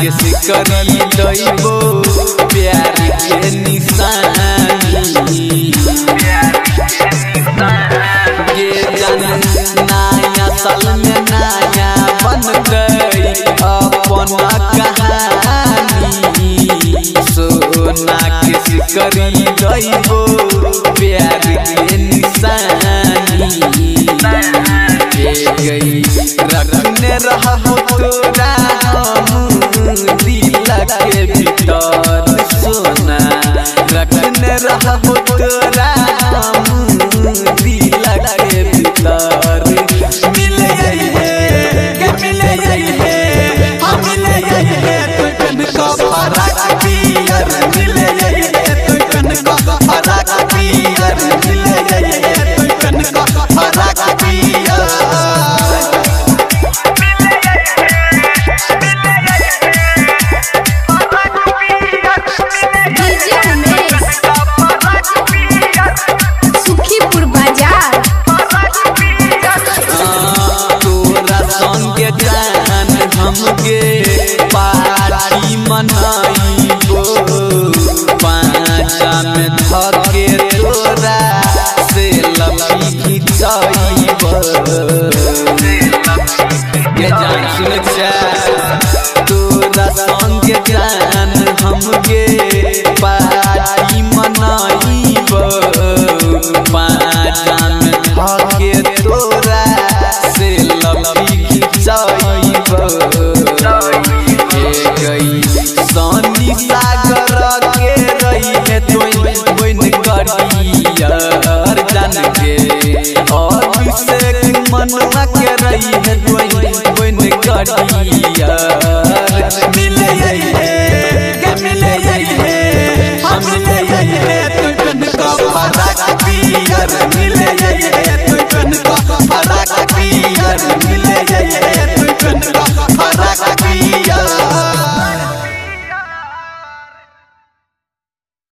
के सिकरी दैबो प्यार के निशानी ये जान नया साल में नया बन गई अपना कहानी सोना के सिकरी दैबो प्यार के निशानी गई रखने रहबो तोरा दिल के भीतर सोना रखने रहबो तोरा दिल के भीतर मिल गई है मिल गई है हम मिल गई है तो कन को फराक पियर मिल गई है तो कन को फराक पियर मिल गई है तो कन को फराक पियर पार्टी मनाइबो पाँचा में धके तोरा से लपी खिंचाइबो के जान सुन जा तोरा संग जान हमके पार्टी मनाइबो पाँचा में धके तोरा से लपी खिंचाइबो सोनी सागर के रही है बन करियर जान के अभिषेक मनवा के रही है बन करियर